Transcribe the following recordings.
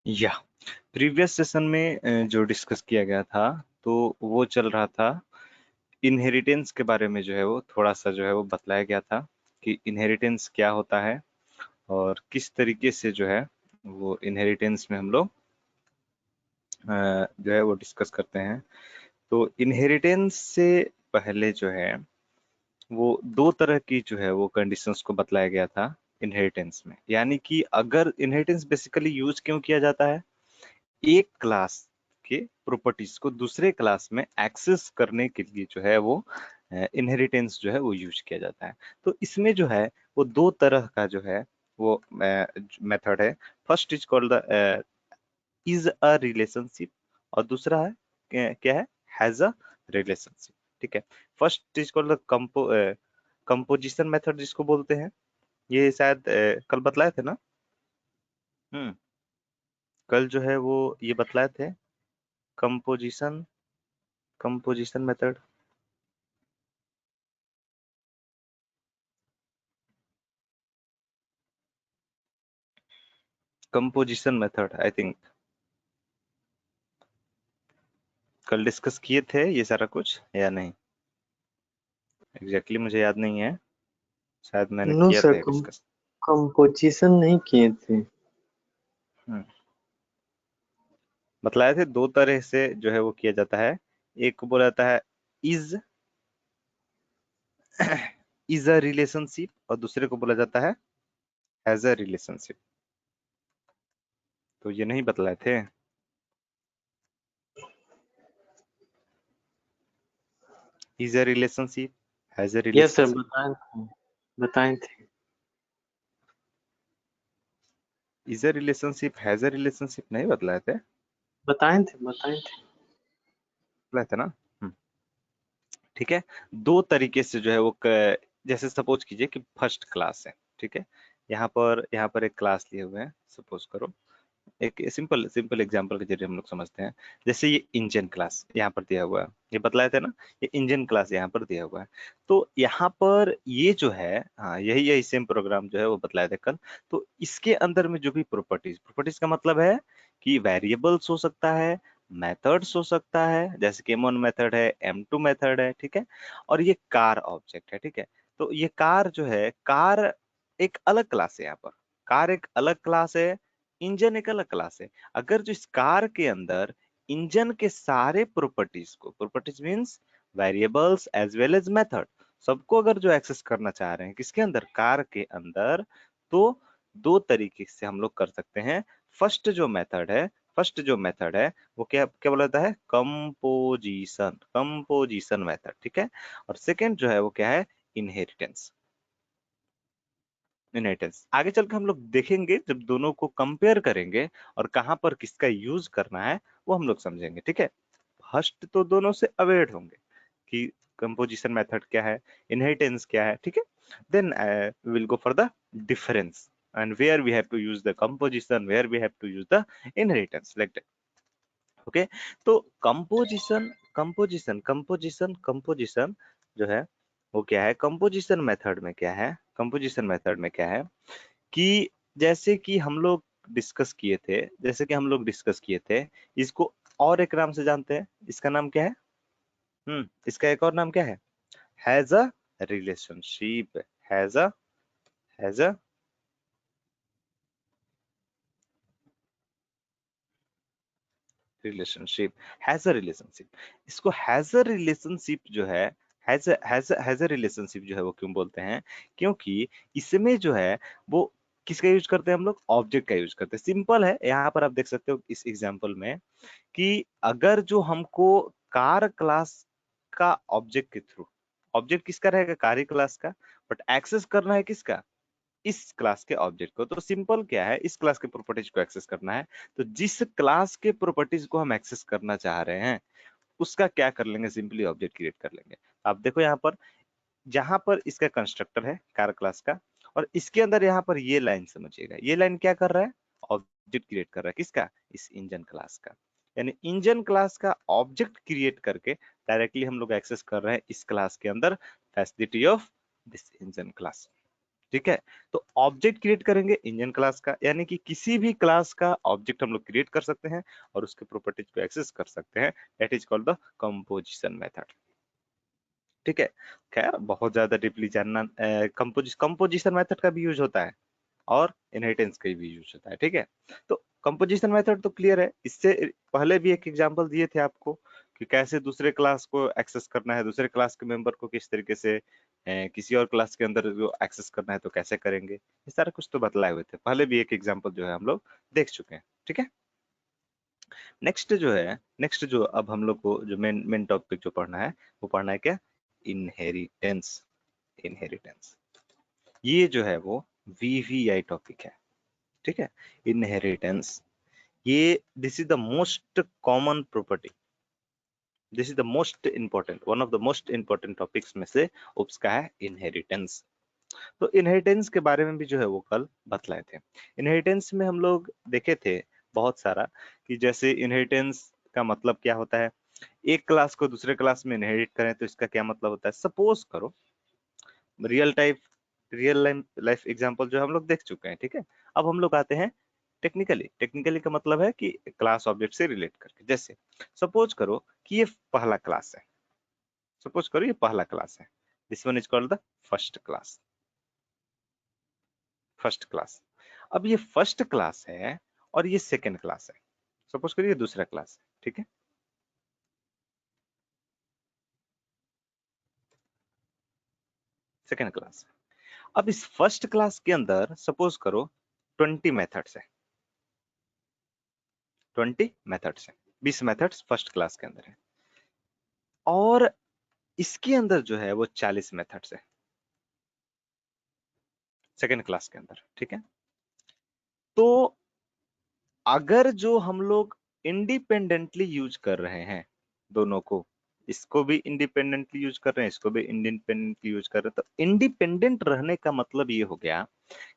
या previous session में जो डिस्कस किया गया था तो वो चल रहा था इनहेरिटेंस के बारे में, जो है वो थोड़ा सा जो है वो बतलाया गया था कि इनहेरिटेंस क्या होता है और किस तरीके से जो है वो इनहेरिटेंस में हम लोग जो है वो डिस्कस करते हैं। तो इनहेरिटेंस से पहले जो है वो दो तरह की जो है वो कंडीशंस को बतलाया गया था इनहेरिटेंस में। यानी कि अगर इनहेरिटेंस बेसिकली यूज क्यों किया जाता है, एक क्लास के प्रॉपर्टीज को दूसरे क्लास में एक्सेस करने के लिए जो है वो इनहेरिटेंस जो है वो यूज किया जाता है। तो इसमें जो है वो दो तरह का जो है वो मेथड है। First is called the is a relationship और दूसरा है क्या है, हैज अ रिलेशनशिप। ठीक है, first is called the composition method जिसको बोलते हैं। ये शायद कल बतलाए थे ना। हम्म, कल जो है वो ये बतलाए थे composition composition method. Composition method I think कल डिस्कस किए थे ये सारा कुछ या नहीं, एग्जैक्टली मुझे याद नहीं है, शायद मैंने नो किया सर, था डिस्कस। कंपोजिशन नहीं किए थे। हम्म, बतलाए थे दो तरह से जो है वो किया जाता है। एक को बोला जाता है इज इज अ रिलेशनशिप और दूसरे को बोला जाता है हैज अ रिलेशनशिप। तो ये नहीं बतलाए थे। Is a relationship, has a yes sir, relationship. बताए थे। Is a relationship has a relationship नहीं बतलाए थे, बताए थे। बतलाए थे ना। हम्म, ठीक है। दो तरीके से जो है वो जैसे सपोज कीजिए कि फर्स्ट क्लास है। ठीक है, यहाँ पर एक क्लास लिए हुए हैं, सपोज करो। एक सिंपल सिंपल एग्जांपल के जरिए हम लोग समझते हैं। जैसे ये इंजन क्लास यहाँ पर दिया हुआ है, ये बतलाए थे ना, ये इंजन क्लास यहाँ पर दिया हुआ है। तो यहाँ पर ये जो है, हाँ यही यही सेम प्रोग्राम जो है वो बतलाए थे कल। तो इसके अंदर में जो भी प्रॉपर्टीज, प्रॉपर्टीज का मतलब है कि वेरिएबल्स हो सकता है, मेथड्स हो सकता है, जैसे कि M1 मेथड है, M2 मेथड है। ठीक है, और ये कार ऑब्जेक्ट है। ठीक है, तो ये कार जो है, कार एक अलग क्लास है। यहाँ पर कार एक अलग क्लास है, इंजन एक अलग क्लास है। अगर जो इस कार के अंदर इंजन के सारे प्रॉपर्टीज को, properties means variables as well as method, सबको अगर जो एक्सेस करना चाह रहे हैं किसके अंदर, कार के अंदर, तो दो तरीके से हम लोग कर सकते हैं। फर्स्ट जो मेथड है, फर्स्ट जो मेथड है वो क्या क्या बोला जाता है, कंपोजिशन, कंपोजिशन मेथड। ठीक है, और सेकंड जो है वो क्या है, इनहेरिटेंस। इनहेरिटेंस आगे चल के हम लोग देखेंगे जब दोनों को कंपेयर करेंगे और कहां पर किसका यूज करना है वो हम लोग समझेंगे। ठीक है, फर्स्ट तो दोनों से अवेयर होंगे कि कंपोजिशन मेथड क्या है, इनहेरिटेंस क्या है। ठीक है, then we will go for the difference and where we have to use the composition, where we have to use the inheritance, like that. Okay, तो कंपोजिशन कंपोजिशन कंपोजिशन कंपोजिशन जो है वो क्या है, कंपोजिशन मेथड में क्या है, composition method में क्या है कि जैसे कि हम लोग डिस्कस किए थे, जैसे कि हम लोग डिस्कस किए थे, इसको और एक नाम से जानते हैं। इसका नाम क्या है, इसका एक और नाम क्या है, has a relationship, has a has a relationship, has a relationship. इसको हैज अ रिलेशनशिप जो है, हैज अ रिलेशनशिप जो है वो क्यों बोलते हैं, क्योंकि इसमें जो है वो किसका यूज करते हैं हम लोग, ऑब्जेक्ट का यूज करते हैं। सिंपल है, यहाँ पर आप देख सकते हो इस एग्जांपल में कि अगर जो हमको कार क्लास का ऑब्जेक्ट के थ्रू, ऑब्जेक्ट किसका रहेगा, कार क्लास का, बट एक्सेस करना है किसका, इस क्लास के ऑब्जेक्ट को, तो सिंपल क्या है, इस क्लास के प्रॉपर्टीज को एक्सेस करना है। तो जिस क्लास के प्रॉपर्टीज को हम एक्सेस करना चाह रहे हैं उसका क्या कर लेंगे, सिंपली ऑब्जेक्ट क्रिएट कर लेंगे। आप देखो यहाँ पर, जहां पर इसका कंस्ट्रक्टर है कार क्लास का, और इसके अंदर यहाँ पर ये लाइन समझिएगा, ये लाइन क्या कर रहा है, ऑब्जेक्ट क्रिएट कर रहा है किसका, इस इंजन क्लास का। यानी इंजन क्लास का ऑब्जेक्ट क्रिएट करके डायरेक्टली हम लोग एक्सेस कर रहे हैं इस क्लास के अंदर facility of this engine class. ठीक है। तो ऑब्जेक्ट क्रिएट करेंगे इंजन क्लास का, यानी कि किसी भी क्लास का ऑब्जेक्ट हम लोग क्रिएट कर सकते हैं और उसके प्रॉपर्टीज को एक्सेस कर सकते हैं। That is called the composition method. ठीक है। खैर बहुत ज्यादा डीपली जानना, कंपोजिशन मेथड का भी यूज होता है और इनहेरिटेंस का भी यूज होता है। ठीक है। तो कंपोजिशन मेथड तो क्लियर है। इससे पहले भी एक एग्जांपल दिए थे आपको कि कैसे दूसरे क्लास को एक्सेस करना है, दूसरे क्लास के मेंबर को किस तरीके से किसी और क्लास के अंदर जो एक्सेस करना है तो कैसे करेंगे, ये सारा कुछ तो बतलाए हुए थे पहले भी। एक एग्जांपल जो है हम लोग देख चुके हैं। ठीक है। नेक्स्ट जो अब हम लोग को जो मेन मेन टॉपिक जो पढ़ना है वो पढ़ना है क्या, इनहेरिटेंस। इनहेरिटेंस ये जो है वो वीवीआई टॉपिक है। ठीक है। इनहेरिटेंस ये this is the most common property, this is the most important, one of the most important topics में से उसका है इनहेरिटेंस। तो इनहेरिटेंस के बारे में भी जो है वो कल बतलाए थे। इनहेरिटेंस में हम लोग देखे थे बहुत सारा कि जैसे इनहेरिटेंस का मतलब क्या होता है, एक क्लास को दूसरे क्लास में इनहेरिट करें तो इसका क्या मतलब होता है। सपोज करो real type real life example जो हम लोग देख चुके हैं। ठीक है। अब हम लोग आते हैं टेक्निकली। टेक्निकली का मतलब है कि क्लास ऑब्जेक्ट से रिलेट करके। जैसे सपोज करो कि ये पहला क्लास है, सपोज करो ये पहला क्लास है, this one is called the first class. First class. अब ये फर्स्ट क्लास है और ये सेकंड क्लास है, सपोज करिए दूसरा क्लास है। ठीक है। Second class. अब इस फर्स्ट क्लास के अंदर सपोज करो 20 मेथड्स है, 20 मेथड्स है, 20 मेथड्स फर्स्ट क्लास के अंदर है और इसके अंदर जो है वो 40 मेथड्स है सेकंड क्लास के अंदर। ठीक है। तो अगर जो हम लोग इंडिपेंडेंटली यूज कर रहे हैं दोनों को, इसको भी इंडिपेंडेंटली यूज कर रहे हैं, इसको भी इंडिपेंडेंटली यूज कर रहे हैं, तो इंडिपेंडेंट रहने का मतलब ये हो गया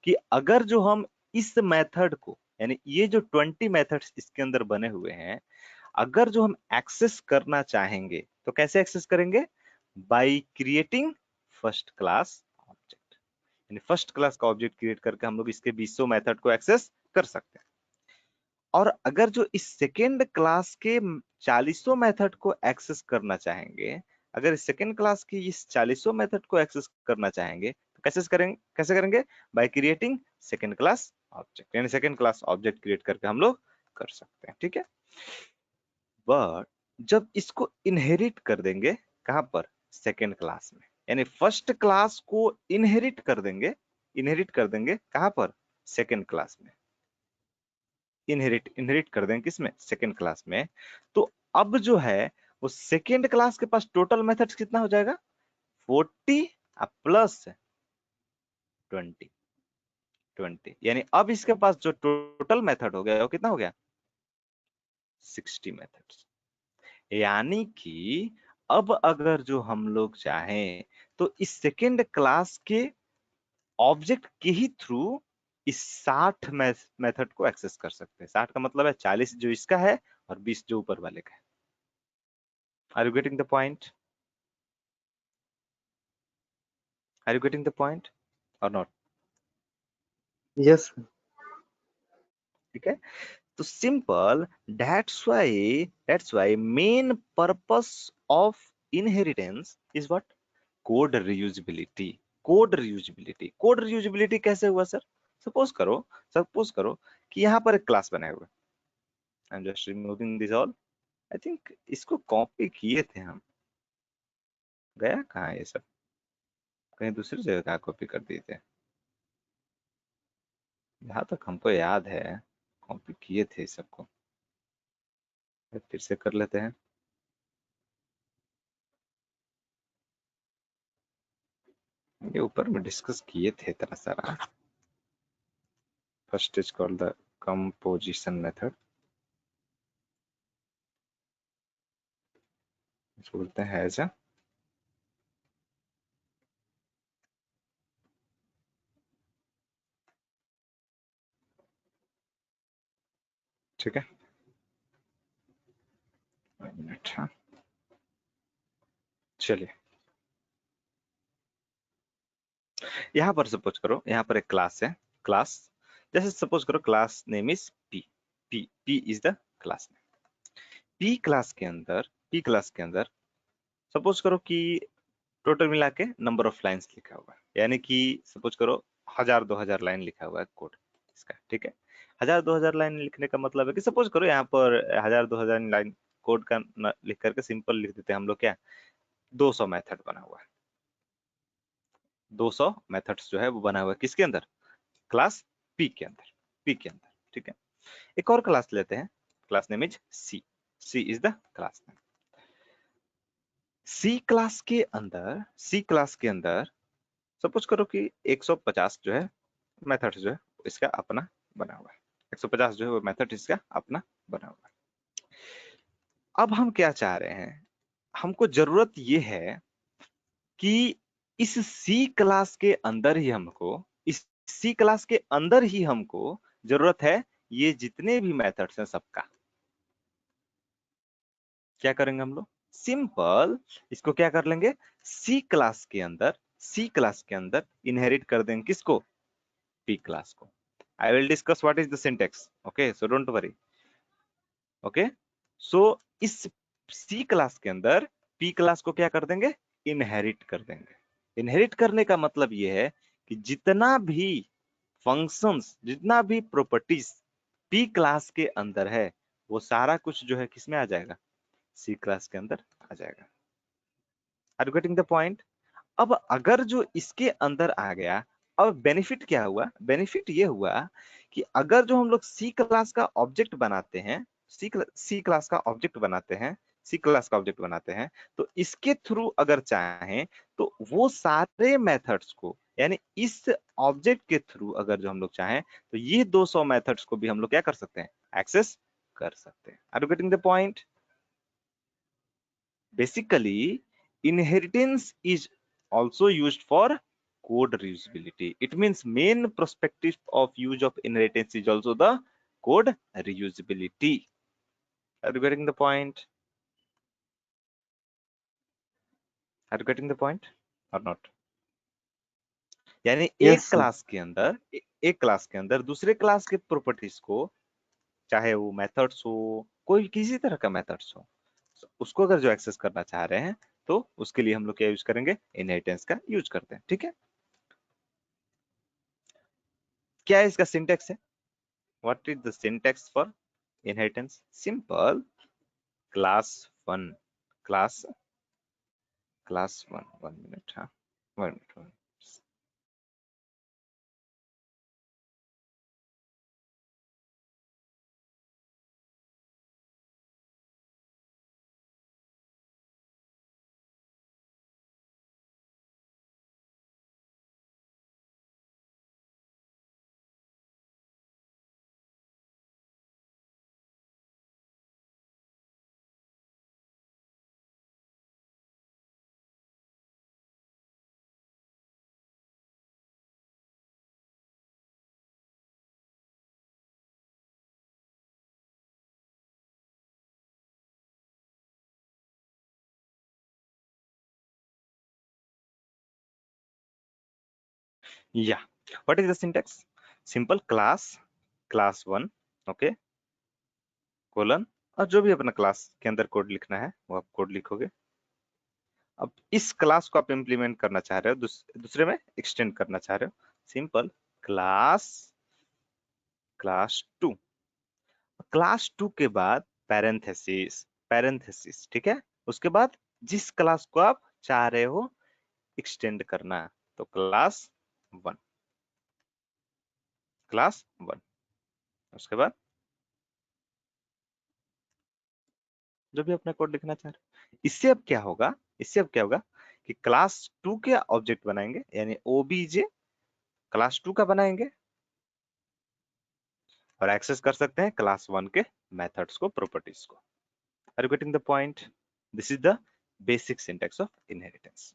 कि अगर जो हम इस मेथड को, यानी ये जो 20 मेथड्स इसके अंदर बने हुए हैं, अगर जो हम एक्सेस करना चाहेंगे तो कैसे एक्सेस करेंगे, by creating first class object. यानी फर्स्ट क्लास का ऑब्जेक्ट क्रिएट करके हम लोग इसके 20 मेथड को एक्सेस कर सकते हैं। और अगर जो इस सेकेंड क्लास के 40 मेथड को एक्सेस करना चाहेंगे, अगर इस सेकेंड क्लास की इस 40 मेथड को एक्सेस करना चाहेंगे तो कैसे करेंगे, by creating second class object. यानी सेकेंड क्लास ऑब्जेक्ट क्रिएट करके हम लोग कर सकते हैं। ठीक है। बट जब इसको इनहेरिट कर देंगे कहां पर, सेकेंड क्लास में, यानी फर्स्ट क्लास को इनहेरिट कर देंगे कहां पर, सेकेंड क्लास में। इनहेरिट कर देंगे किसमें, सेकेंड क्लास में। तो अब जो है वो सेकेंड क्लास के पास टोटल मेथड्स कितना हो जाएगा, 40 प्लस 20, 20। यानी अब इसके पास जो टोटल मेथड हो गया वो कितना हो गया, 60 मेथड्स। यानी कि अब अगर जो हम लोग चाहें तो इस सेकेंड क्लास के ऑब्जेक्ट के ही थ्रू इस 60 मेथड को एक्सेस कर सकते हैं। 60 का मतलब है 40 जो इसका है और 20 जो ऊपर वाले का है। Are you getting the point, are you getting the point और नॉट। यस। ठीक है। तो simple, that's why main purpose of inheritance is what, code reusability. Code reusability कैसे हुआ सर, सपोज करो कि यहाँ पर एक क्लास बनाए हुए, I am just removing this all. I think इसको कॉपी किए थे हम, गया कहाँ है ये सब, कहीं दूसरी जगह कहाँ कॉपी कर दिए थे, जहाँ तक हमको याद है कॉपी किए थे इस सबको। फिर से कर लेते हैं। ये ऊपर में डिस्कस किए थे इतना सारा। First is called the composition method, इसको बोलते हैं एज अ, ठीक है। अच्छा चलिए, यहाँ पर सपोज करो, यहाँ पर एक क्लास है, क्लास, जैसे सपोज करो class name is P, P is the class name. P class के अंदर सपोज करो कि टोटल मिला के नंबर ऑफ लाइंस लिखा हुआ है, यानी कि सपोज करो 1000-2000 लाइन लिखा हुआ है कोड इसका, ठीक है। 1000-2000 लाइन लिखने का मतलब है कि सपोज करो यहाँ पर 1000-2000 लाइन कोड का लिख करके सिंपल लिख देते हैं हम लोग, क्या 200 मेथड बना हुआ है, 200 मेथड्स जो है वो बना हुआ है किसके अंदर, क्लास पी के अंदर, पी के अंदर, ठीक है। एक और क्लास लेते हैं, class name is C, C is the class name. C class के अंदर सपोज करो कि 150 जो है मेथड जो है इसका अपना बना हुआ है, 150 जो है वो मेथड इसका अपना बना हुआ है। अब हम क्या चाह रहे हैं, हमको जरूरत ये है कि इस सी क्लास के अंदर ही हमको, इस सी क्लास के अंदर ही हमको जरूरत है ये जितने भी मेथड्स हैं सबका। क्या करेंगे हम लोग, सिंपल इसको क्या कर लेंगे, सी क्लास के अंदर, सी क्लास के अंदर इनहेरिट कर देंगे किसको, पी क्लास को। I will discuss what is the syntax, okay, so don't worry, okay. So इस सी क्लास के अंदर पी क्लास को क्या कर देंगे, इनहेरिट कर देंगे। इनहेरिट करने का मतलब ये है कि जितना भी फंक्शंस, जितना भी प्रॉपर्टीज पी क्लास के अंदर है वो सारा कुछ जो है किसमें आ जाएगा, सी क्लास के अंदर आ जाएगा। Are you getting the point. अब अगर जो इसके अंदर आ गया, अब बेनिफिट क्या हुआ, बेनिफिट ये हुआ कि अगर जो हम लोग सी क्लास का ऑब्जेक्ट बनाते हैं, सी क्लास का ऑब्जेक्ट बनाते हैं, सी क्लास का ऑब्जेक्ट बनाते हैं, तो इसके थ्रू अगर चाहें तो वो सारे मेथड्स को, यानी इस ऑब्जेक्ट के थ्रू अगर जो हम लोग चाहें तो ये 200 मेथड्स को भी हम लोग क्या कर सकते हैं, एक्सेस कर सकते हैं। Are you getting the point. Basically, inheritance is also used for code reusability. It means main perspective of use of inheritance is also the code reusability. Are you getting the point? Are you getting the point or not? यानी yes sir. एक class के अंदर दूसरे class के properties को, चाहे वो methods हो, कोई किसी तरह का मेथड्स हो, उसको अगर जो एक्सेस करना चाह रहे हैं तो उसके लिए हम लोग क्या यूज करेंगे, इनहेरिटेंस का यूज करते हैं, ठीक है। क्या है इसका सिंटेक्स है, what is the syntax for inheritance? Simple, class 1, class, class 1, 1 minute, huh? 1 minute, 1 minute. Yeah, what is the syntax? Simple, class, class 1, okay, colon, और जो भी अपना क्लास के अंदर कोड लिखना है वो आप कोड लिखोगे। अब इस क्लास को आप इंप्लीमेंट करना चाह रहे हो, दूसरे में एक्सटेंड करना चाह रहे हो, सिंपल, क्लास, क्लास 2, क्लास 2 के बाद पैरेंथेसिस, पैरेंथेसिस, ठीक है। उसके बाद जिस क्लास को आप चाह रहे हो एक्सटेंड करना, तो क्लास 1, क्लास 1, उसके बाद जो भी अपना कोड लिखना चाह रहे हो। इससे अब क्या होगा, इससे अब क्या होगा कि क्लास 2 के ऑब्जेक्ट बनाएंगे, यानी ओबीजे क्लास 2 का बनाएंगे और एक्सेस कर सकते हैं क्लास 1 के मेथड्स को, प्रॉपर्टीज को। Are you getting the point. This is the basic syntax of inheritance,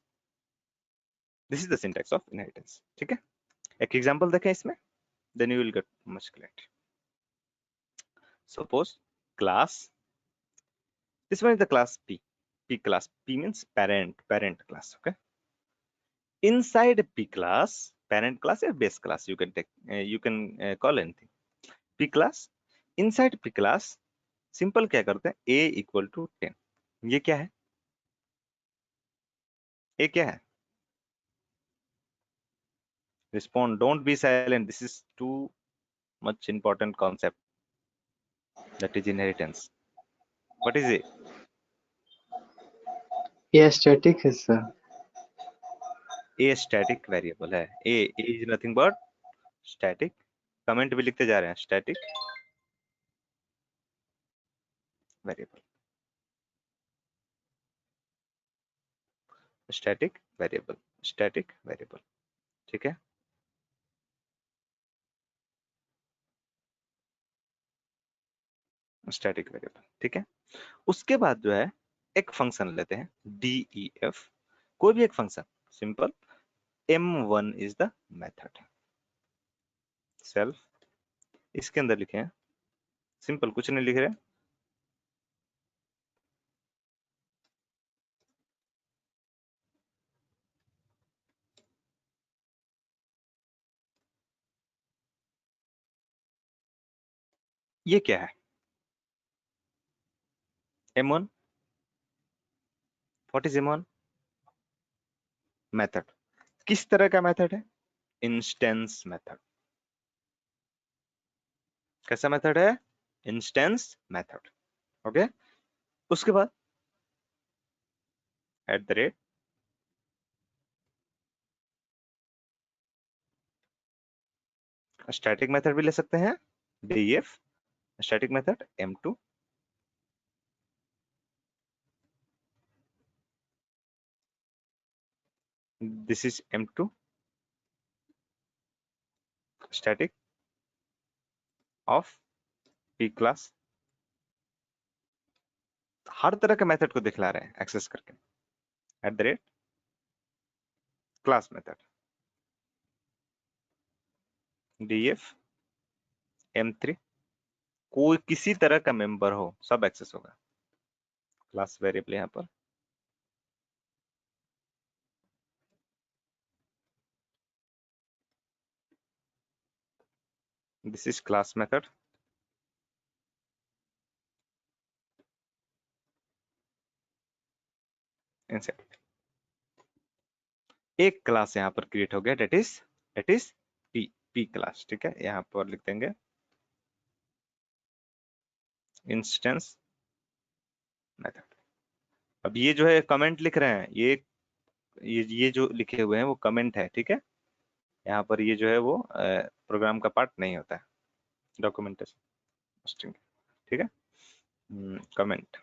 this is the syntax of inheritance, ठीक है। एक एग्जांपल देखें इसमें, then you will get much clear. Suppose class, this one is the class P. P class. P means parent class. Okay. inside P class, parent class या base class, you can take, you can call anything. P class, inside P class, simple क्या करते हैं, a equal to 10. ये क्या है, a क्या है? Respond, don't be silent, this is too much important concept, that is inheritance. What is it? ये static है सर। a static variable है, a is nothing but static. Comment भी लिखते जा रहे हैं, static variable, static variable, static variable. ठीक है, स्टैटिक वेरिएबल. ठीक है, उसके बाद जो है एक फंक्शन लेते हैं def, कोई भी एक function, simple. m1 is the method, self, इसके अंदर लिखे हैं, सिंपल, कुछ नहीं लिख रहे. ये क्या है, m1, what is m1? Method. किस तरह का मेथड है, इंस्टेंस मेथड. कैसा मेथड है, इंस्टेंस मेथड. ओके, उसके बाद at the rate, static method भी ले सकते हैं, def static method m2, this is m2 static of p class. हर तरह के मेथड को दिखला रहे हैं एक्सेस करके, at the rate class method, df m3, कोई किसी तरह का मेंबर हो सब एक्सेस होगा, क्लास वेरिएबल यहाँ पर. दिस इज क्लास मेथड, इंसेट. एक क्लास यहाँ पर क्रिएट हो गया, डेट इज p क्लास. ठीक है, यहाँ पर लिख देंगे इंस्टेंस मेथड. अब ये जो है कमेंट लिख रहे हैं, ये जो लिखे हुए हैं वो कमेंट है. ठीक है, यहाँ पर ये जो है वो प्रोग्राम का पार्ट नहीं होता है, डॉक्यूमेंटेशन. ठीक है, कमेंट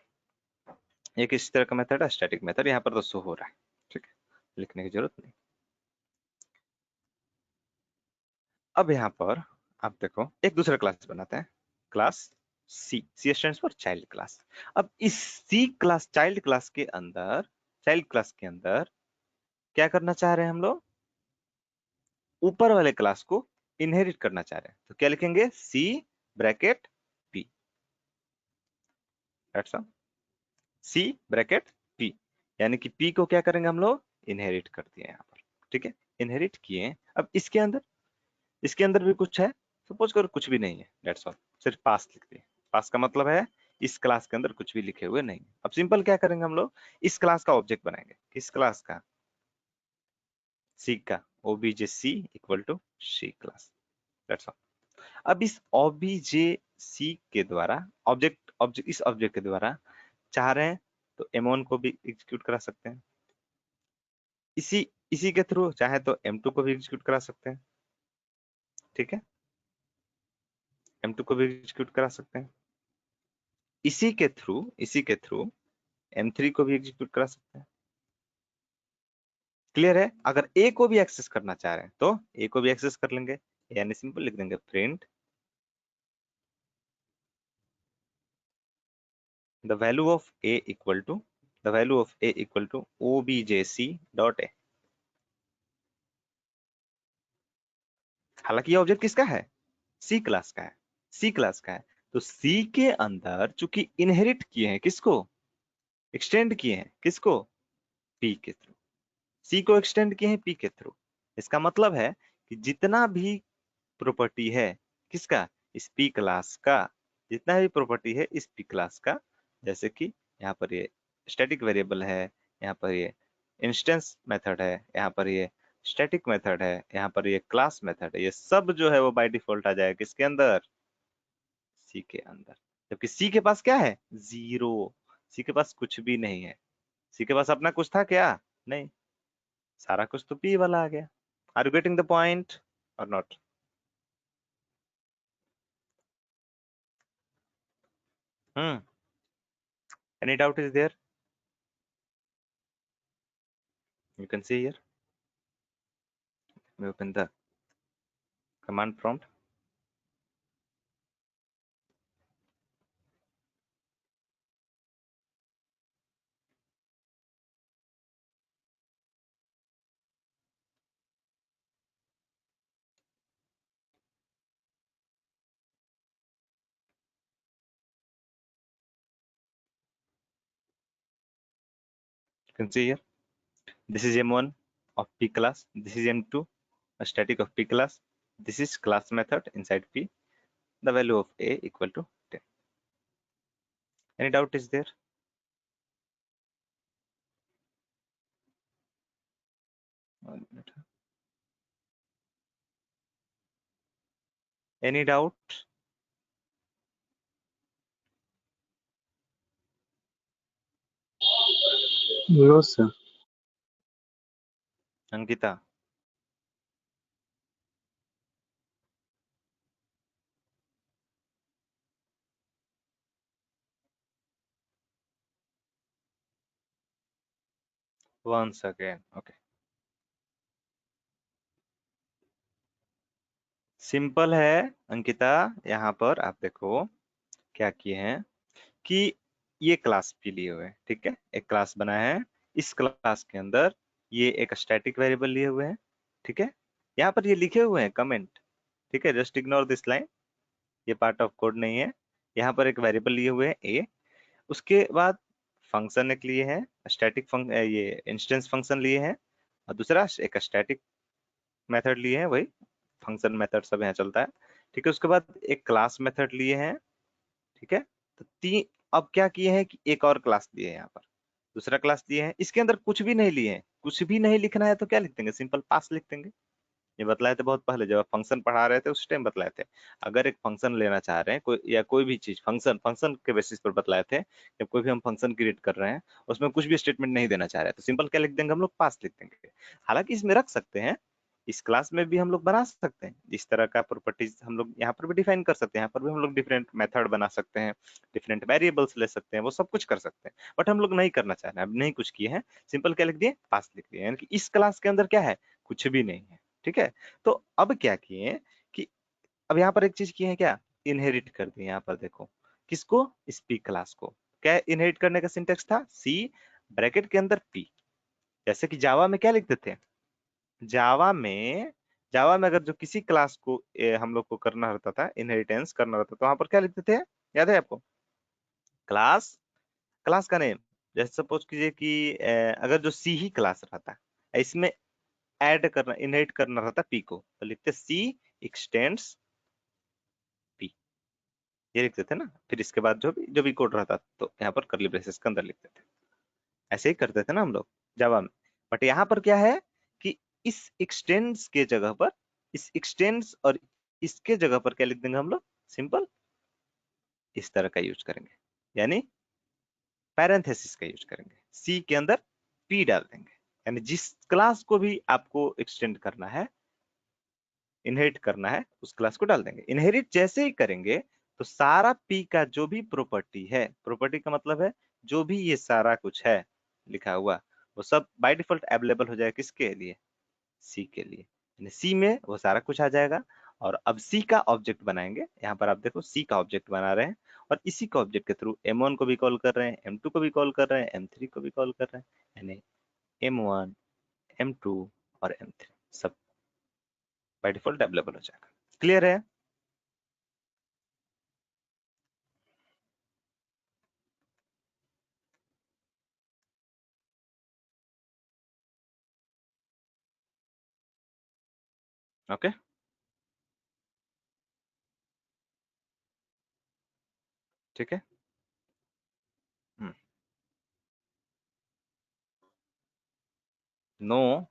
एक इस तरह का मेथड है, स्टैटिक मेथड. यहाँ पर तो शो हो रहा है, ठीक है, लिखने की जरूरत नहीं. अब यहाँ पर आप देखो एक दूसरा क्लास बनाते हैं, class C stands for child class. अब इस सी क्लास, चाइल्ड क्लास के अंदर, चाइल्ड क्लास के अंदर क्या करना चाह रहे हैं हम लोग, ऊपर वाले क्लास को इनहेरिट करना चाह रहे हैं. तो क्या लिखेंगे, C bracket P, that's all, C bracket P. यानी कि पी को क्या करेंगे हम लोग, इनहेरिट कर दिए यहाँ पर. ठीक है, इनहेरिट किए. अब इसके अंदर भी कुछ है, सपोज करो कुछ भी नहीं है, दैट्स ऑल, सिर्फ पास लिख दिए. पास का मतलब है इस क्लास के अंदर कुछ भी लिखे हुए नहीं. अब सिंपल क्या करेंगे हम लोग, इस क्लास का ऑब्जेक्ट बनाएंगे. किस क्लास का, सी का, obj c equal to C class, that's all. अब इस obj c के द्वारा, इस ऑब्जेक्ट के द्वारा चाह रहे हैं तो m1 को भी एग्जीक्यूट करा सकते हैं, इसी इसी के थ्रू चाहे तो m2 को भी एग्जीक्यूट करा सकते हैं. ठीक है, m2 को भी एग्जीक्यूट करा सकते हैं, इसी के थ्रू m3 को भी एग्जीक्यूट करा सकते हैं. क्लियर है, अगर a को भी एक्सेस करना चाह रहे हैं तो a को भी एक्सेस कर लेंगे, यानी सिंपल लिख देंगे print the value of a equal to objc dot a. हालांकि ये ऑब्जेक्ट किसका है, सी क्लास का है, सी क्लास का है. तो सी के अंदर चूंकि इनहेरिट किए हैं, किसको एक्सटेंड किए हैं, किसको, पी के थ्रू. सी को एक्सटेंड किए हैं पी के थ्रू। इसका मतलब है कि जितना भी प्रॉपर्टी है किसका, इस पी क्लास का, जितना भी प्रॉपर्टी है इस पी क्लास का, जैसे कि यहाँ पर ये स्टैटिक वेरिएबल है, यहाँ पर ये इंस्टेंस मेथड है, यहाँ पर ये स्टैटिक मेथड है, यहाँ पर ये क्लास मेथड है, ये सब जो है वो बाय डिफॉल्ट आ जाएगा किसके अंदर, सी के अंदर। जबकि सी के पास क्या है, जीरो, सी के पास कुछ भी नहीं है। सी के पास अपना कुछ था क्या, नहीं, सारा कुछ तो पी वाला आ गया। Are you getting the point और not? Hmm, any doubt is there? You can see here. We open the command prompt. You can see here. This is M1 of P class. This is M2, a static of P class. This is class method inside P. The value of A equal to 10. Any doubt is there? One minute. Any doubt? No, sir. Ankita? Once again. Okay. Simple है अंकिता, यहाँ पर आप देखो क्या किए हैं कि ये क्लास पी लिए हुए हैं, ठीक है, एक क्लास बनाया है। इस क्लास के अंदर ये एक स्टैटिक वेरिएबल लिए हुए हैं, ठीक है। यहाँ पर ये लिखे हुए हैं कमेंट, ठीक है, जस्ट इग्नोर दिस लाइन, ये पार्ट ऑफ कोड नहीं है। यहाँ पर एक वेरिएबल लिए हुए हैं ए, उसके बाद फंक्शन एक लिए है, स्टैटिक ये इंस्टेंस फंक्शन लिए हैं, और दूसरा एक स्टैटिक मेथड लिए हैं, वही फंक्शन मेथड सब यहाँ चलता है, ठीक है। उसके बाद एक क्लास मेथड लिए हैं, ठीक है। तो तीन, अब क्या किए हैं कि एक और क्लास दिए हैं यहाँ पर, दूसरा क्लास दिए हैं, इसके अंदर कुछ भी नहीं लिए हैं, कुछ भी नहीं लिखना है तो क्या लिख देंगे, सिंपल पास लिख देंगे। ये बतलाए थे बहुत पहले जब आप फंक्शन पढ़ा रहे थे उस टाइम बतलाए थे। अगर एक फंक्शन लेना चाह रहे हैं कोई, या कोई भी चीज फंक्शन फंक्शन के बेसिस पर बतलाए थे, जब कोई भी हम फंक्शन क्रिएट कर रहे हैं उसमें कुछ भी स्टेटमेंट नहीं देना चाह रहे तो सिंपल क्या लिख देंगे हम लोग, पास लिख देंगे। हालांकि इसमें रख सकते हैं, इस क्लास में भी हम लोग बना सकते हैं इस तरह का प्रॉपर्टीज, हम लोग यहाँ पर भी डिफाइन कर सकते हैं, यहाँ पर भी हम लोग डिफरेंट मेथड बना सकते हैं, डिफरेंट वेरिएबल्स ले सकते हैं, वो सब कुछ कर सकते हैं। बट हम लोग नहीं करना चाह रहे हैं, अब नहीं कुछ किए हैं, सिंपल क्या लिख दिए, पास लिख दिए, यानी कि इस क्लास के अंदर क्या है, कुछ भी नहीं है, ठीक है। तो अब क्या किए कि अब यहाँ पर एक चीज किए हैं क्या, इनहेरिट कर दिए, यहाँ पर देखो किसको, स्पीक क्लास को। क्या इनहेरिट करने का सिंटेक्स था, सी ब्रैकेट के अंदर पी, जैसे कि जावा में क्या लिखते थे, जावा में, जावा में अगर जो किसी क्लास को हम लोग को करना रहता था, इनहेरिटेंस करना रहता तो वहां पर क्या लिखते थे, याद है आपको, क्लास, क्लास का नेम, जैसे सपोज कीजिए कि अगर जो सी ही क्लास रहता, इसमें ऐड करना, इनहेरिट करना रहता पी को, तो लिखते सी एक्सटेंड्स पी, ये लिखते थे ना। फिर इसके बाद जो भी कोड रहता तो यहाँ पर करली ब्रेसेस के अंदर लिखते थे, ऐसे ही करते थे ना हम लोग जावा में। बट यहाँ पर क्या है कि इस एक्सटेंड्स के जगह पर, इस एक्सटेंड्स और इसके जगह पर क्या लिख देंगे हम लोग, सिंपल इस तरह का यूज करेंगे, यानी पैरेंथेसिस का यूज करेंगे, सी के अंदर पी डाल देंगे, यानी जिस क्लास को भी आपको एक्सटेंड करना है, इनहेरिट करना है, उस क्लास को डाल देंगे। इनहेरिट जैसे ही करेंगे तो सारा पी का जो भी प्रॉपर्टी है, प्रॉपर्टी का मतलब है जो भी ये सारा कुछ है लिखा हुआ, वो सब बाय डिफॉल्ट अवेलेबल हो जाएगा किसके लिए, सी के लिए, यानी सी में वो सारा कुछ आ जाएगा। और अब सी का ऑब्जेक्ट बनाएंगे, यहाँ पर आप देखो सी का ऑब्जेक्ट बना रहे हैं, और इसी का ऑब्जेक्ट के थ्रू M1 को भी कॉल कर रहे हैं, M2 को भी कॉल कर रहे हैं, M3 को भी कॉल कर रहे हैं, यानी M1, M2 और M3 सब बाय डिफॉल्ट अवेलेबल हो जाएगा। क्लियर है? ओके, ठीक है। नो,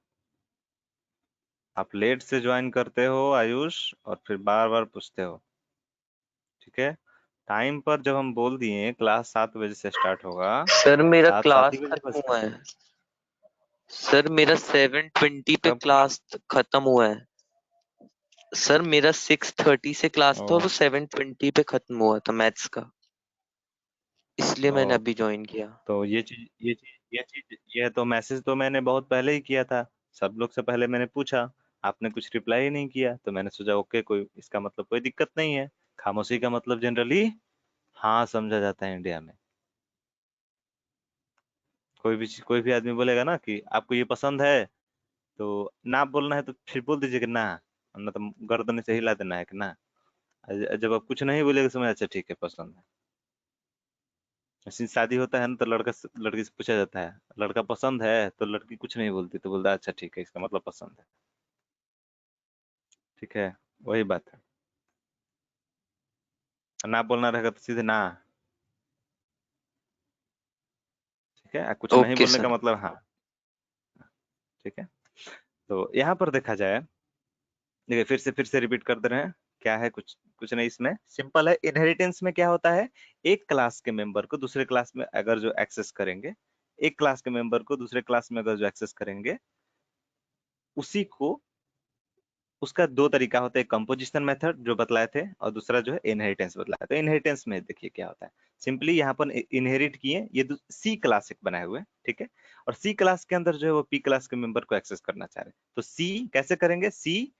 आप लेट से ज्वाइन करते हो आयुष, और फिर बार बार पूछते हो, ठीक है। टाइम पर जब हम बोल दिए क्लास 7 बजे से स्टार्ट होगा, सर मेरा 7 ही क्लास बजे खत्म बजता हुआ है। है। सर मेरा 7:20 पे कब? क्लास खत्म हुआ है। सर मेरा 6:30 से क्लास था और ओ, वो 7:20 पे खत्म हुआ था मैथ्स का। इसलिए मैंने ओ, अभी ज्वाइन किया। तो ये तो मैसेज तो मैंने बहुत पहले ही किया था, सब लोग से पहले मैंने पूछा, आपने कुछ रिप्लाई ही नहीं किया, तो मैंने सोचा ओके, कोई इसका मतलब कोई दिक्कत नहीं है। खामोशी का मतलब जनरली हाँ समझा जाता है इंडिया में। कोई भी आदमी बोलेगा ना कि आपको ये पसंद है, तो ना बोलना है तो फिर बोल दीजिए कि ना, वरना तो गर्दन से हिला देना है कि ना। जब आप कुछ नहीं बोलेगा, समझ अच्छा ठीक है पसंद है। ऐसी शादी होता है ना, तो लड़की से पूछा जाता है, लड़का पसंद है, तो लड़की कुछ नहीं बोलती, तो बोलता है अच्छा ठीक है, इसका मतलब पसंद है। ठीक है, वही बात है। ना बोलना रहेगा तो सीधे ना। ठीक है, कुछ नहीं ओके बोलने का सर। मतलब हाँ। ठीक है, तो यहाँ पर देखा जाए, देखिए फिर से रिपीट कर दे रहे हैं। क्या है, कुछ कुछ नहीं, इसमें सिंपल है। इनहेरिटेंस में क्या होता है, एक क्लास के मेंबर को दूसरे क्लास में अगर जो एक्सेस करेंगे, एक क्लास के मेंबर को दूसरे क्लास में अगर जो एक्सेस करेंगे, उसी को, उसका दो तरीका होता है, कंपोजिशन मेथड जो बतलाए थे, और दूसरा जो है इनहेरिटेंस बतलाया। तो इनहेरिटेंस में देखिए क्या होता है, सिंपली यहाँ पर इनहेरिट किए, ये सी क्लास एक बनाए हुए हैं, ठीक है। और सी क्लास के अंदर जो है वो पी क्लास के मेंबर को एक्सेस करना चाह रहे हैं, तो सी कैसे करेंगे, सी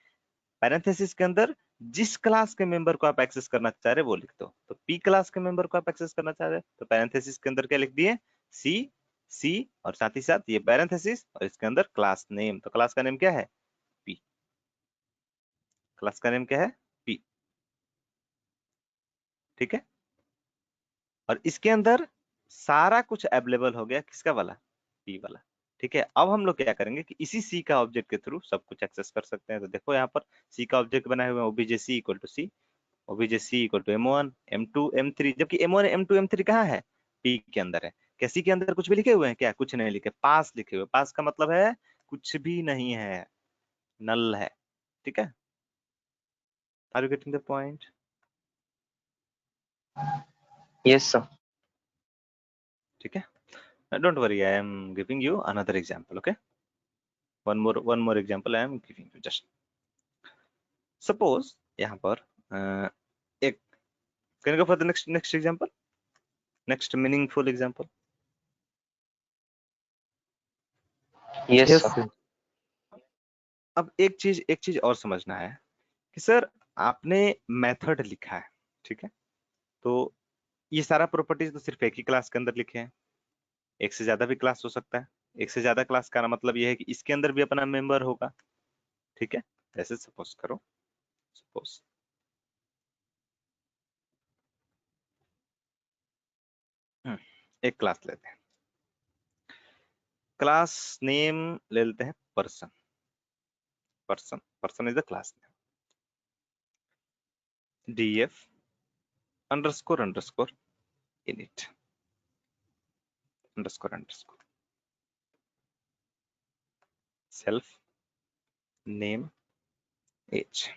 पैरेंथेसिस के अंदर जिस क्लास के मेंबर को आप एक्सेस करना चाह रहे हैं वो लिख दो। तो पी क्लास के मेंबर को आप एक्सेस करना चाह रहे हैं, तो पैरेंथेसिस के अंदर क्या लिख दिए, सी, सी, और साथ ही साथ ये पैरेंथेसिस, और इसके अंदर क्लास नेम, तो क्लास का नेम क्या है, पी। क्लास का नेम क्या है, पी। ठीक है, और इसके अंदर सारा कुछ अवेलेबल हो गया, किसका वाला, पी वाला। ठीक है, अब हम लोग क्या करेंगे कि इसी सी का ऑब्जेक्ट के थ्रू सब कुछ एक्सेस कर सकते हैं। तो देखो यहाँ पर सी का ऑब्जेक्ट बनाए हुए हैं, OBJ C equal to C, OBJ C equal to M1 M2 M3, जबकि M1 M2 M3 कहाँ है, पी के अंदर है। क्या सी के अंदर कुछ भी लिखे हुए हैं, क्या कुछ नहीं लिखे, पास लिखे हुए, पास का मतलब है कुछ भी नहीं है, नल है। ठीक है, are you getting the point? Yes sir. ठीक है, don't worry, I am giving you another example, okay. one more example I am giving you, just suppose यहाँ पर एक, can you go for the next example, next meaningful example? Yes ठीक sir. है, अब एक चीज और समझना है कि सर आपने मेथड लिखा है, ठीक है, तो ये सारा प्रॉपर्टीज तो सिर्फ एक ही क्लास के अंदर लिखे हैं, एक से ज्यादा भी क्लास हो सकता है। एक से ज्यादा क्लास का मतलब ये है कि इसके अंदर भी अपना मेंबर होगा। ठीक है, जैसे सपोज करो, सपोज एक क्लास लेते हैं, क्लास नेम ले लेते हैं person, person is the class name, df underscore init underscore self name age.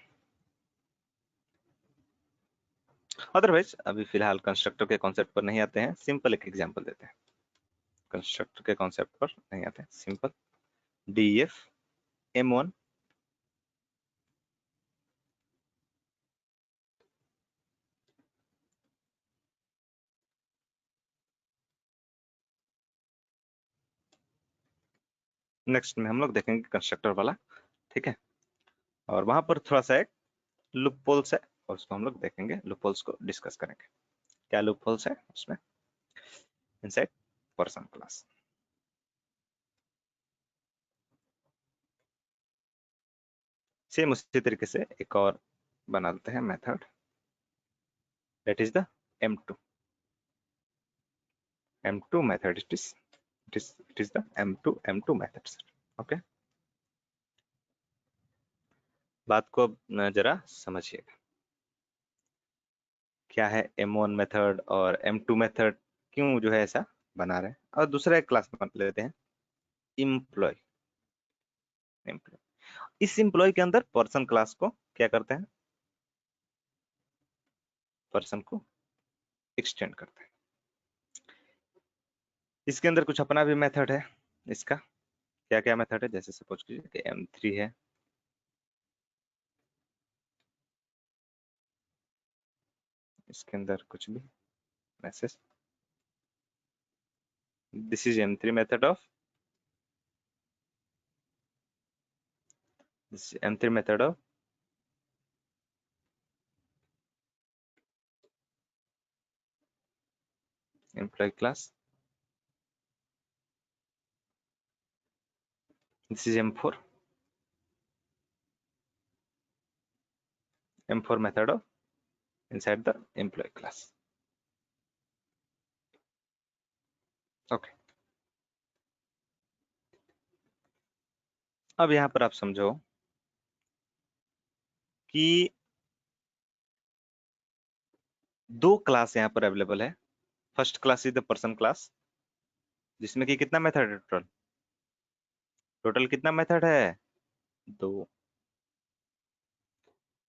Otherwise अभी फिलहाल कंस्ट्रक्टर के कॉन्सेप्ट पर नहीं आते हैं, सिंपल एक एग्जांपल देते हैं। कंस्ट्रक्टर के कॉन्सेप्ट पर नहीं आते हैं, सिंपल df m1 नेक्स्ट में हम लोग देखेंगे कंस्ट्रक्टर वाला। ठीक है, और वहां पर थोड़ा सा एक लूप होल्स है, और उसको हम लोग देखेंगे, लूप होल्स को डिस्कस करेंगे, क्या लूप होल्स है उसमें इनसाइड पर्सन क्लास। सेम उसी तरीके से एक और बनाते हैं method, that is the m2 m2 method, it is the m2 method, okay। बात को अब जरा समझिएगा। क्या है M1 मेथड और M2 मेथड, क्यों जो है ऐसा बना रहे हैं, और दूसरा एक क्लास मान लेते हैं इम्प्लॉय। इस इम्प्लॉय के अंदर पर्सन क्लास को क्या करते हैं, पर्सन को एक्सटेंड करते हैं। इसके अंदर कुछ अपना भी मेथड है। इसका क्या क्या मेथड है, जैसे सपोज कीजिए कि M3 है, इसके अंदर कुछ भी message, this is M3 method of, this is M3 method of employee class, this is M4 method of inside the employee class. Okay, अब यहाँ पर आप समझो कि दो क्लास यहाँ पर अवेलेबल है। First class is the person class, जिसमें कि कितना मेथड है टोटल, टोटल कितना मेथड है, दो।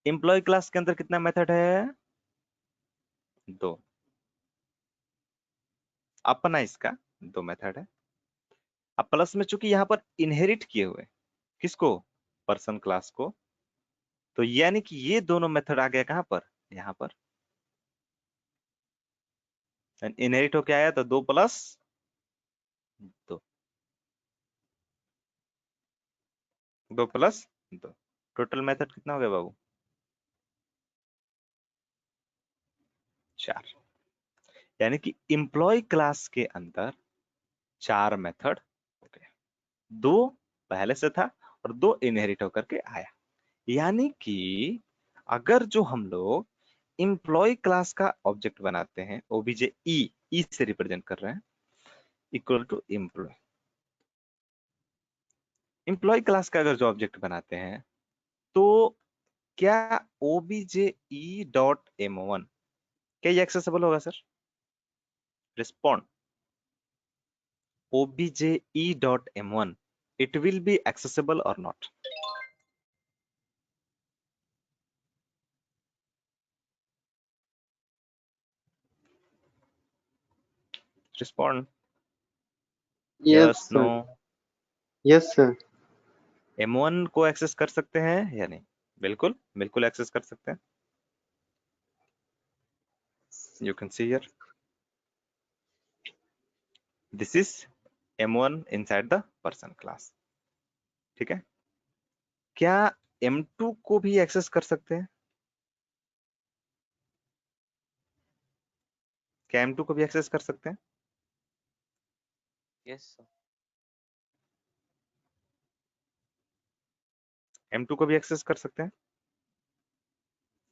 एम्प्लॉय क्लास के अंदर कितना मेथड है, दो। अपना इसका दो मेथड है। अब प्लस में चूंकि यहाँ पर इनहेरिट किए हुए, किसको, पर्सन क्लास को, तो यानी कि ये दोनों मेथड आ गया कहाँ पर, यहाँ पर इनहेरिट होके आया, तो दो प्लस दो, दो प्लस दो, टोटल मेथड कितना हो गया बाबू, चार। यानी कि एम्प्लॉय क्लास के अंदर चार मेथड हो गए, दो पहले से था और दो इनहेरिट होकर के आया। यानी कि अगर जो हम लोग एम्प्लॉय क्लास का ऑब्जेक्ट बनाते हैं, ओबीजे ई से रिप्रेजेंट कर रहे हैं, equal to employ, employ class का अगर जो ऑब्जेक्ट बनाते हैं, तो क्या ओबीजे ई डॉट M1 क्या ये एक्सेसिबल होगा sir, respond, obje.m1 it will be accessible or not, respond, yes yes, no, sir. Yes sir. M1 को एक्सेस कर सकते हैं या नहीं, बिल्कुल बिल्कुल एक्सेस कर सकते हैं। you can see here this is M1 inside the person class, ठीक है। क्या M2 को भी एक्सेस कर सकते हैं, क्या M2 को भी एक्सेस कर सकते हैं, यस सर। M2 को भी एक्सेस कर सकते हैं,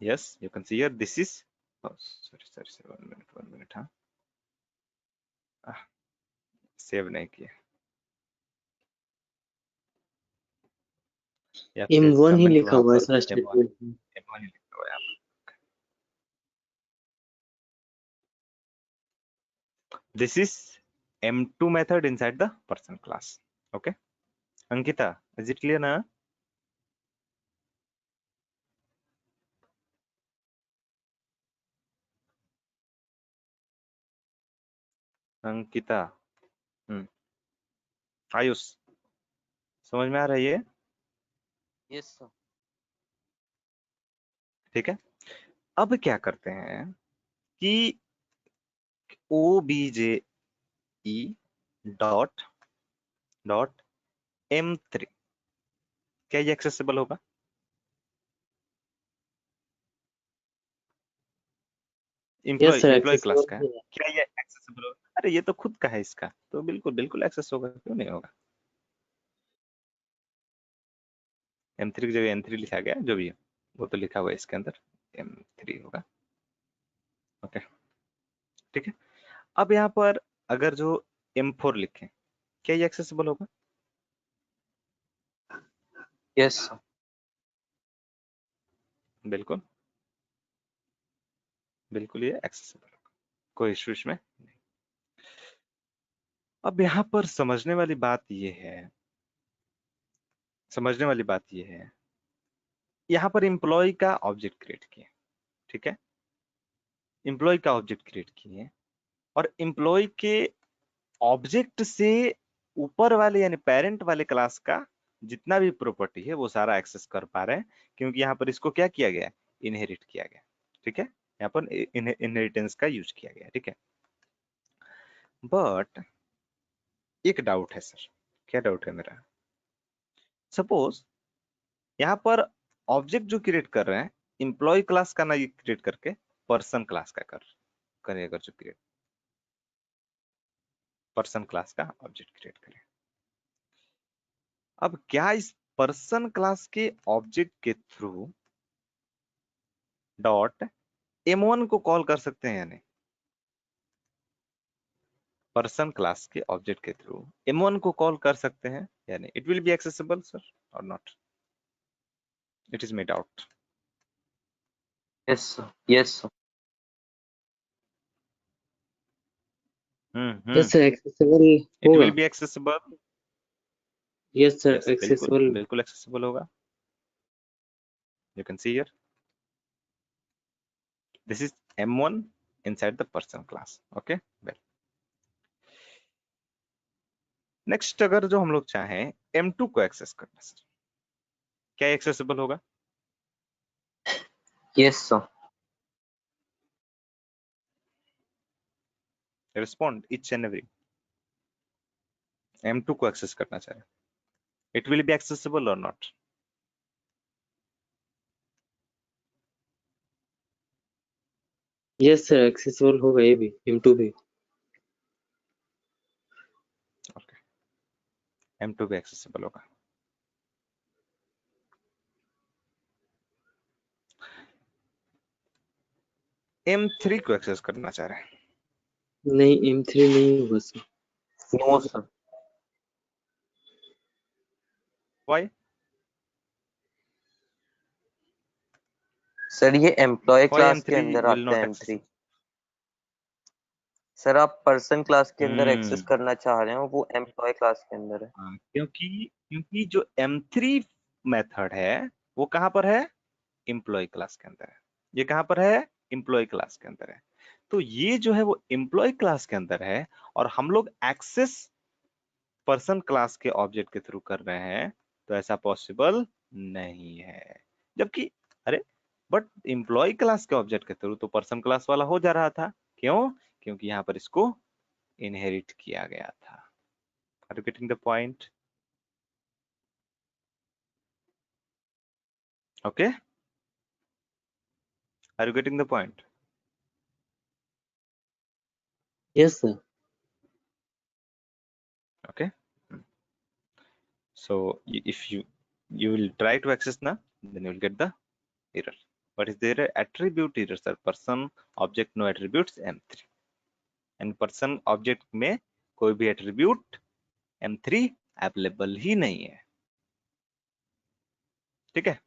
yes you can see here this is, oh sorry 1 minute हाँ, सेव नहीं किया, या फिर M1 ही कमेंट लिखा वहां हुआ है पर सर M1 स्टेटमेंट में। M1 ही लिखा हुआ है यहाँ पर। This is M2 method inside the person class. Okay, Ankita, is it clear ना? अंकिता, हम्म, आयुष, समझ में आ रही है? Yes sir. ठीक है, अब क्या करते हैं कि obje डॉट डॉट M3 क्या ये एक्सेसिबल होगा, yes employ sir, employ class का है, एक्सेसिबल है। क्या ये एक्सेसिबल होगा, अरे ये तो खुद का है इसका, तो बिल्कुल बिल्कुल एक्सेस होगा, क्यों नहीं होगा। M3 की जगह N3 लिखा गया, जो भी है वो तो लिखा हुआ है इसके अंदर, M3 होगा। ओके, ठीक है। अब यहाँ पर अगर जो M4 लिखें, क्या ये एक्सेसिबल होगा, यस सर। बिल्कुल बिल्कुल ये एक्सेसिबल होगा, कोई इशू इसमें नहीं। अब यहाँ पर समझने वाली बात ये है, यहाँ पर एम्प्लॉय का ऑब्जेक्ट क्रिएट किए, ठीक है, एम्प्लॉय का ऑब्जेक्ट क्रिएट किए और एम्प्लॉय के ऑब्जेक्ट से ऊपर वाले यानी पेरेंट वाले क्लास का जितना भी प्रॉपर्टी है वो सारा एक्सेस कर पा रहे हैं, क्योंकि यहाँ पर इसको क्या किया गया, इनहेरिट किया गया, ठीक है, यहाँ पर इनहेरिटेंस का यूज किया गया, ठीक है। बट एक डाउट है सर, क्या डाउट है मेरा, सपोज यहाँ पर ऑब्जेक्ट जो क्रिएट कर रहे हैं एम्प्लॉय क्लास का ना क्रिएट करके पर्सन क्लास का करे, अगर जो क्रिएट पर्सन क्लास का ऑब्जेक्ट क्रिएट करें, अब क्या इस पर्सन क्लास के ऑब्जेक्ट के थ्रू डॉट M1 को कॉल कर सकते हैं या नहीं, पर्सन क्लास के ऑब्जेक्ट के थ्रू M1 को कॉल कर सकते हैं या नहीं, it will be accessible sir और not, it is my doubt. Yes sir, yes sir. Yes sir, accessible it होगा। Will be accessible, yes sir, yes बिल्कुल एक्सेसिबल। बिल्कुल एक्सेसिबल होगा, you can see here this is M1 inside the person class, okay well next, अगर जो हम लोग चाहें M2 को एक्सेस करना सर, क्या एक्सेसिबल होगा, yes sir. Respond each and every, M2 को एक्सेस करना चाहे, इट विल बी एक्सेसिबल और नॉट, यस सर, एक्सेसिबल होगा, ये भी M2 भी। ओके M2 भी एक्सेसिबल होगा। M3 को एक्सेस करना चाह रहे हैं, नहीं, M3 नहीं होगा sir. No sir. Why, sir ये एम्प्लॉय व्हाई क्लास के M3 अंदर विल आता नॉट है एक्सेस, M3। सर आप पर्सन क्लास के अंदर एक्सेस हम्म करना चाह रहे हो, वो एम्प्लॉय क्लास के अंदर है। क्योंकि क्योंकि जो M3 मेथड है वो कहां पर है, एम्प्लॉय क्लास के अंदर है, ये कहां पर है, एम्प्लॉय क्लास के अंदर है, तो ये जो है वो एम्प्लॉय क्लास के अंदर है और हम लोग एक्सेस पर्सन क्लास के ऑब्जेक्ट के थ्रू कर रहे हैं, तो ऐसा पॉसिबल नहीं है, जबकि अरे बट एम्प्लॉय क्लास के ऑब्जेक्ट के थ्रू तो पर्सन क्लास वाला हो जा रहा था, क्यों, क्योंकि यहाँ पर इसको इनहेरिट किया गया था। Are you getting the point, okay, are you getting the point, yes sir. okay so if you will try to access now, then you will get the error. What is there, attribute error sir, person object no attributes M3 and person object में कोई भी attribute M3 available ही नहीं है, ठीक है।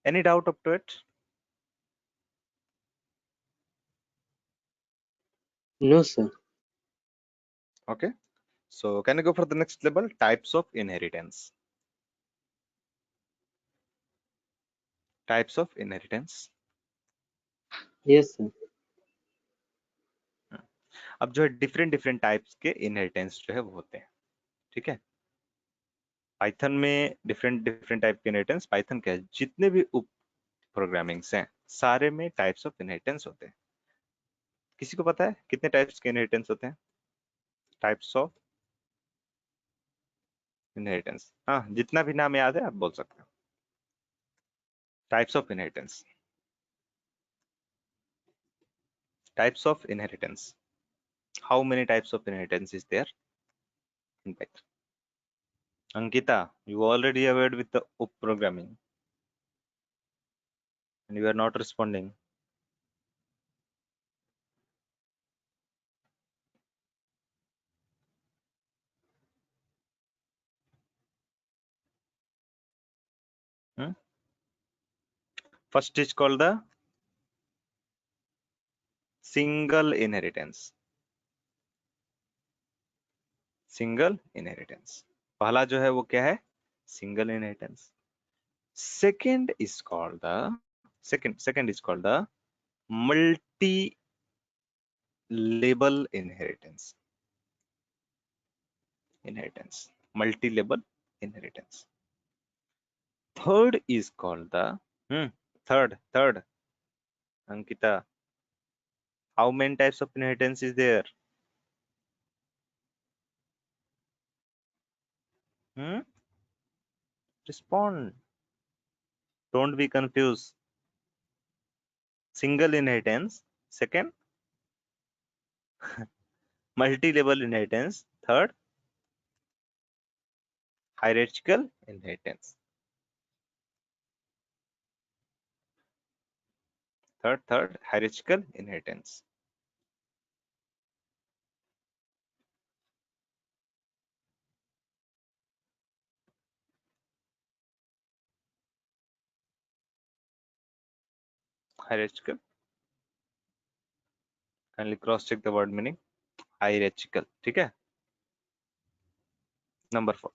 Any doubt up to it, no sir. okay so can you go for the next level, types of inheritance, types of inheritance। Yes sir. अब जो है डिफरेंट डिफरेंट टाइप्स के इनहेरिटेंस जो है वो होते हैं, ठीक है, पाइथन में डिफरेंट डिफरेंट टाइप के इनहेरिटेंस, पाइथन के जितने भी उप प्रोग्रामिंग्स हैं सारे में टाइप्स ऑफ इनहेरिटेंस होते हैं। किसी को पता है कितने टाइप्स के इनहेरिटेंस होते हैं, टाइप्स ऑफ इनहेरिटेंस, हाँ जितना भी नाम याद है आप बोल सकते हो, types of inheritance, types of inheritance, how many types of inheritance is there in Python. Ankita, you already aware with the up programming and you are not responding, First is called the single inheritance. Single inheritance पहला जो है वो क्या है? Single inheritance. Second is called the second is called the multi label inheritance. Multi label inheritance. Third is called the third Ankita, how many types of inheritance is there? Respond, don't be confused. Single inheritance, second multi-level inheritance, third hierarchical inheritance. Third hierarchical inheritance. Hierarchical, kindly cross check the word meaning. Hierarchical, ठीक है. Number 4.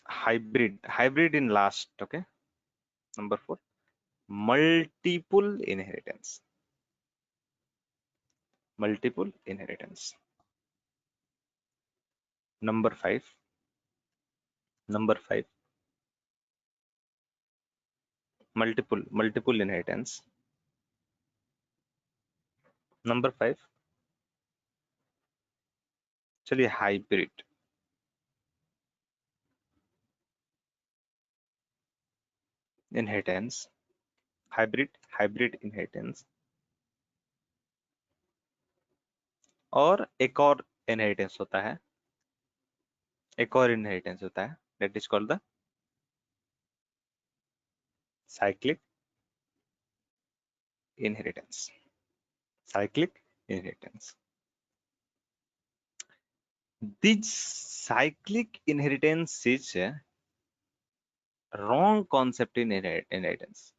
Hybrid in last. Okay. Number 4, multiple inheritance. Number 5, multiple inheritance. Number 5, चलिए hybrid inheritance. hybrid inheritance. और एक और inheritance होता है, that is called the cyclic inheritance. This cyclic inheritance is a wrong concept in inheritance.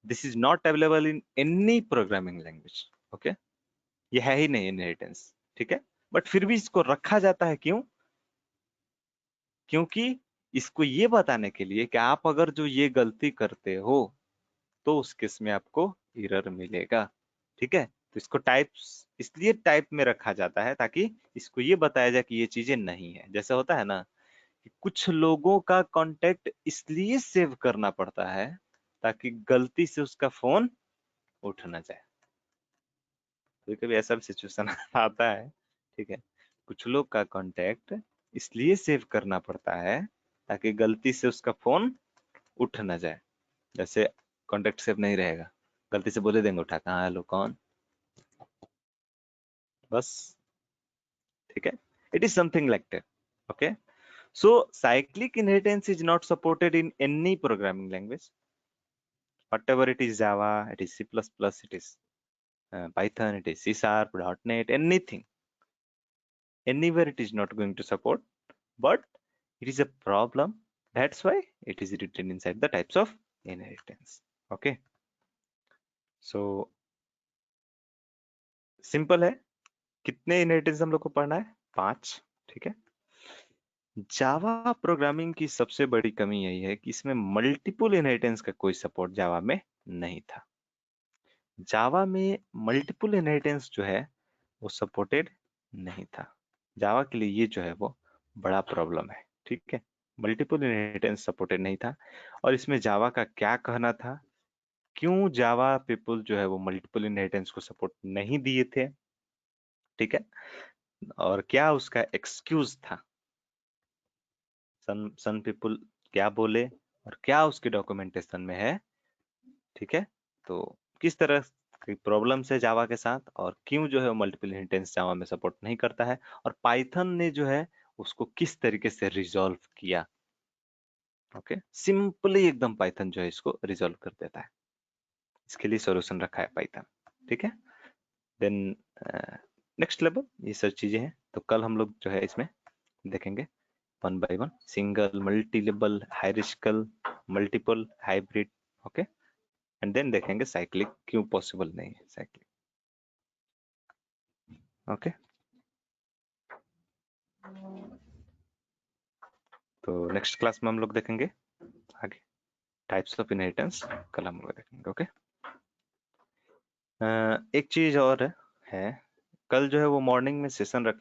This is not available in any programming language. Okay, ये है ही नहीं inheritance, ठीक है. बट फिर भी इसको रखा जाता है, क्यों? क्योंकि इसको ये बताने के लिए कि आप अगर जो ये गलती करते हो तो उस केस में आपको एरर मिलेगा, ठीक है. तो इसको टाइप्स इसलिए टाइप में रखा जाता है ताकि इसको ये बताया जाए कि ये चीजें नहीं है. जैसे होता है ना कि कुछ लोगों का कांटेक्ट इसलिए सेव करना पड़ता है ताकि गलती से उसका फोन उठ ना जाए. कभी कभी ऐसा भी सिचुएशन आता है, ठीक है. कुछ लोग का कांटेक्ट इसलिए सेव करना पड़ता है ताकि गलती से उसका फोन उठ ना जाए. जैसे कांटेक्ट सेव नहीं रहेगा, गलती से बोले देंगे उठा, कहाँ हेलो कौन, बस, ठीक है. It is something like that. Okay. So cyclic inheritance is not supported in any programming language. whatever it is Java, it is C++, it is Python, it is C#, .NET, anything, anywhere it is not going to support, but it is a problem. That's why it is written inside the types of inheritance. Okay, so simple है. कितने inheritance हम लोग को पढ़ना है? 5, ठीक है. Java programming की सबसे बड़ी कमी यही है कि इसमें मल्टीपल इनहेरिटेंस का कोई सपोर्ट जावा में नहीं था. जावा में मल्टीपल इनहेरिटेंस जो है वो सपोर्टेड नहीं था. जावा के लिए ये जो है वो बड़ा प्रॉब्लम है, ठीक है. मल्टीपल इनहेरिटेंस सपोर्टेड नहीं था. और इसमें जावा का क्या कहना था, क्यों जावा पीपल जो है वो मल्टीपल इनहेरिटेंस को सपोर्ट नहीं दिए थे, ठीक है. और क्या उसका एक्सक्यूज था, सन पीपल क्या बोले और क्या उसके डॉक्यूमेंटेशन में है, ठीक है. तो किस तरह की प्रॉब्लम्स है जावा के साथ और क्यों जो है मल्टीपल इनहेरिटेंस जावा में सपोर्ट नहीं करता है, और पाइथन ने जो है उसको किस तरीके से रिजॉल्व किया. ओके, सिंपली एकदम पाइथन जो है इसको रिजॉल्व कर देता है. इसके लिए सॉल्यूशन रखा है पाइथन, ठीक है. देन नेक्स्ट लेवल ये सब चीजें हैं, तो कल हम लोग जो है इसमें देखेंगे one by one, single, multi level, hierarchical, multiple, hybrid, okay, and then देखेंगे साइक्लिक क्यों पॉसिबल नहीं है साइक्लिक, ओके। तो नेक्स्ट क्लास में हम लोग देखेंगे आगे टाइप्स ऑफ इनहेरिटेंस, कल हम लोग देखेंगे, ओके। एक चीज और है, कल जो है वो मॉर्निंग में सेशन रख